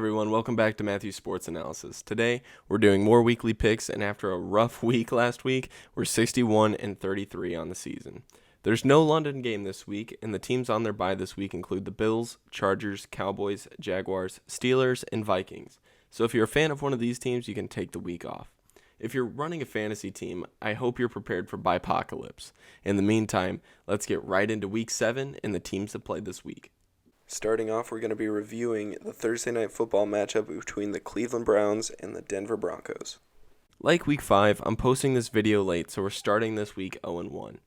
Everyone, welcome back to Matthew's Sports Analysis. Today, we're doing more weekly picks, and after a rough week last week, we're 61-33 on the season. There's no London game this week, and the teams on their bye this week include the Bills, Chargers, Cowboys, Jaguars, Steelers, and Vikings. So if you're a fan of one of these teams, you can take the week off. If you're running a fantasy team, I hope you're prepared for bipocalypse. In the meantime, let's get right into Week 7 and the teams that played this week. Starting off, we're going to be reviewing the Thursday Night Football matchup between the Cleveland Browns and the Denver Broncos. Like Week 5, I'm posting this video late, so we're starting this week 0-1.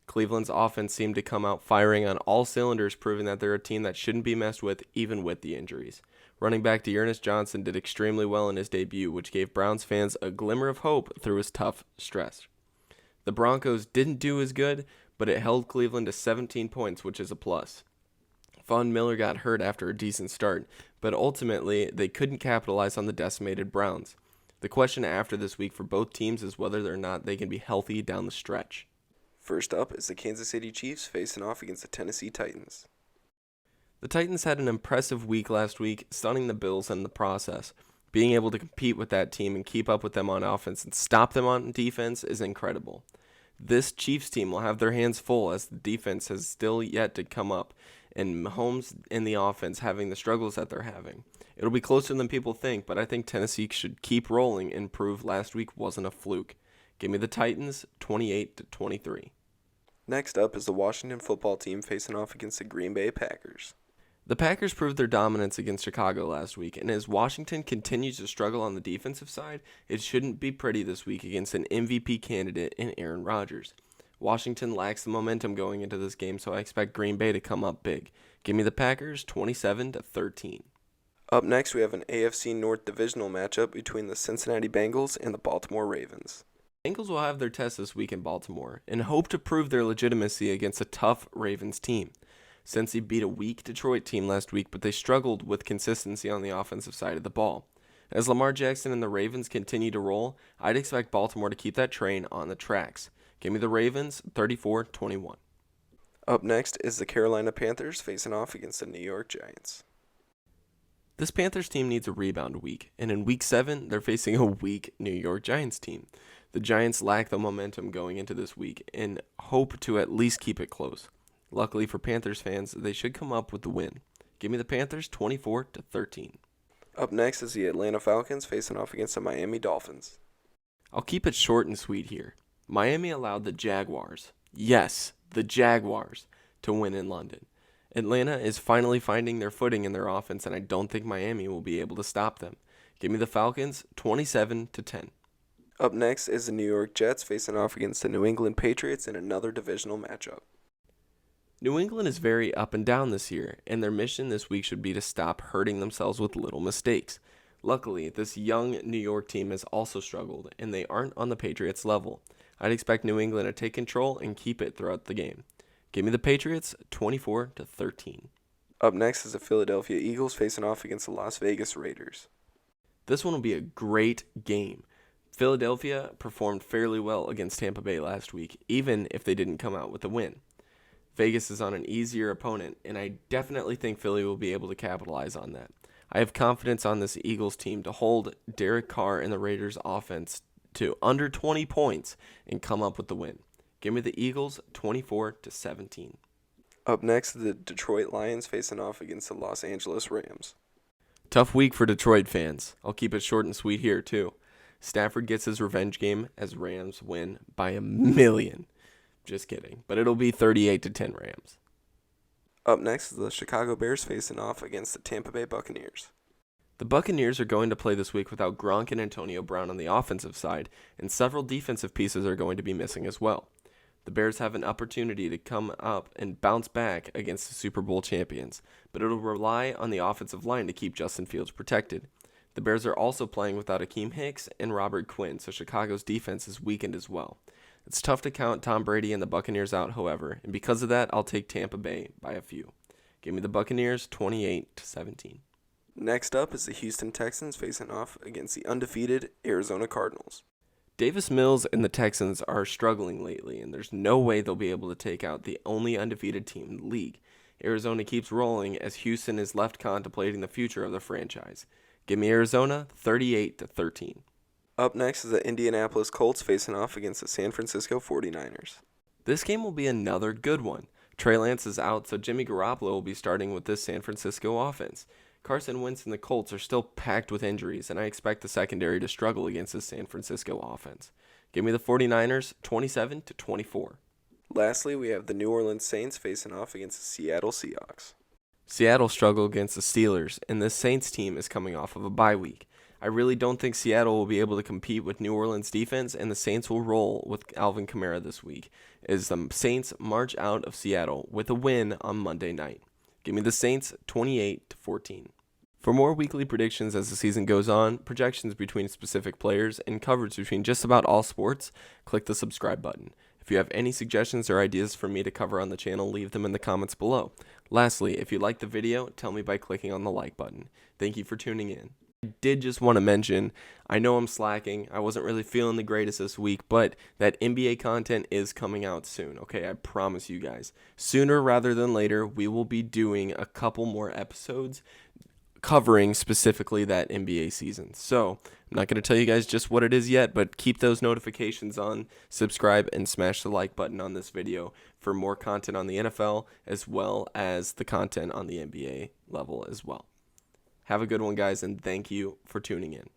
Cleveland's offense seemed to come out firing on all cylinders, proving that they're a team that shouldn't be messed with, even with the injuries. Running back Dearness Johnson did extremely well in his debut, which gave Browns fans a glimmer of hope through his tough stretch. The Broncos didn't do as good, but it held Cleveland to 17 points, which is a plus. Von Miller got hurt after a decent start, but ultimately they couldn't capitalize on the decimated Browns. The question after this week for both teams is whether or not they can be healthy down the stretch. First up is the Kansas City Chiefs facing off against the Tennessee Titans. The Titans had an impressive week last week, stunning the Bills in the process. Being able to compete with that team and keep up with them on offense and stop them on defense is incredible. This Chiefs team will have their hands full as the defense has still yet to come up, and Mahomes in the offense having the struggles that they're having. It'll be closer than people think, but I think Tennessee should keep rolling and prove last week wasn't a fluke. Give me the Titans 28-23. Next up is the Washington football team facing off against the Green Bay Packers. The Packers proved their dominance against Chicago last week, and as Washington continues to struggle on the defensive side, it shouldn't be pretty this week against an MVP candidate in Aaron Rodgers. Washington lacks the momentum going into this game, so I expect Green Bay to come up big. Give me the Packers 27-13. Up next, we have an AFC North divisional matchup between the Cincinnati Bengals and the Baltimore Ravens. Bengals will have their test this week in Baltimore and hope to prove their legitimacy against a tough Ravens team. Cincy beat a weak Detroit team last week, but they struggled with consistency on the offensive side of the ball. As Lamar Jackson and the Ravens continue to roll, I'd expect Baltimore to keep that train on the tracks. Give me the Ravens 34-21. Up next is the Carolina Panthers facing off against the New York Giants. This Panthers team needs a rebound week, and in Week 7, they're facing a weak New York Giants team. The Giants lack the momentum going into this week and hope to at least keep it close. Luckily for Panthers fans, they should come up with the win. Give me the Panthers 24-13. Up next is the Atlanta Falcons facing off against the Miami Dolphins. I'll keep it short and sweet here. Miami allowed the Jaguars, yes, the Jaguars, to win in London. Atlanta is finally finding their footing in their offense, and I don't think Miami will be able to stop them. Give me the Falcons 27-10. Up next is the New York Jets facing off against the New England Patriots in another divisional matchup. New England is very up and down this year, and their mission this week should be to stop hurting themselves with little mistakes. Luckily, this young New York team has also struggled, and they aren't on the Patriots' level. I'd expect New England to take control and keep it throughout the game. Give me the Patriots 24-13. Up next is the Philadelphia Eagles facing off against the Las Vegas Raiders. This one will be a great game. Philadelphia performed fairly well against Tampa Bay last week, even if they didn't come out with a win. Vegas is on an easier opponent, and I definitely think Philly will be able to capitalize on that. I have confidence on this Eagles team to hold Derek Carr and the Raiders offense to under 20 points and come up with the win. Give me the Eagles 24-17. Up next is the Detroit Lions facing off against the Los Angeles Rams. Tough week for Detroit fans. I'll keep it short and sweet here too. Stafford gets his revenge game as Rams win by 1,000,000. Just kidding, but it'll be 38-10 Rams. Up next is the Chicago Bears facing off against the Tampa Bay Buccaneers. The Buccaneers are going to play this week without Gronk and Antonio Brown on the offensive side, and several defensive pieces are going to be missing as well. The Bears have an opportunity to come up and bounce back against the Super Bowl champions, but it'll rely on the offensive line to keep Justin Fields protected. The Bears are also playing without Akeem Hicks and Robert Quinn, so Chicago's defense is weakened as well. It's tough to count Tom Brady and the Buccaneers out, however, and because of that, I'll take Tampa Bay by a few. Give me the Buccaneers 28-17. Next up is the Houston Texans facing off against the undefeated Arizona Cardinals. Davis Mills and the Texans are struggling lately, and there's no way they'll be able to take out the only undefeated team in the league. Arizona keeps rolling as Houston is left contemplating the future of the franchise. Give me Arizona 38-13. Up next is the Indianapolis Colts facing off against the San Francisco 49ers. This game will be another good one. Trey Lance is out, so Jimmy Garoppolo will be starting with this San Francisco offense. Carson Wentz and the Colts are still packed with injuries, and I expect the secondary to struggle against this San Francisco offense. Give me the 49ers 27-24. Lastly, we have the New Orleans Saints facing off against the Seattle Seahawks. Seattle struggled against the Steelers, and this Saints team is coming off of a bye week. I really don't think Seattle will be able to compete with New Orleans defense, and the Saints will roll with Alvin Kamara this week as the Saints march out of Seattle with a win on Monday night. Give me the Saints 28-14. For more weekly predictions as the season goes on, projections between specific players, and coverage between just about all sports, click the subscribe button. If you have any suggestions or ideas for me to cover on the channel, leave them in the comments below. Lastly, if you liked the video, tell me by clicking on the like button. Thank you for tuning in. I did just want to mention, I know I'm slacking, I wasn't really feeling the greatest this week, but that NBA content is coming out soon, okay? I promise you guys. Sooner rather than later, we will be doing a couple more episodes covering specifically that NBA season. So, I'm not going to tell you guys just what it is yet, but keep those notifications on, subscribe, and smash the like button on this video for more content on the NFL as well as the content on the NBA level as well. Have a good one, guys, and thank you for tuning in.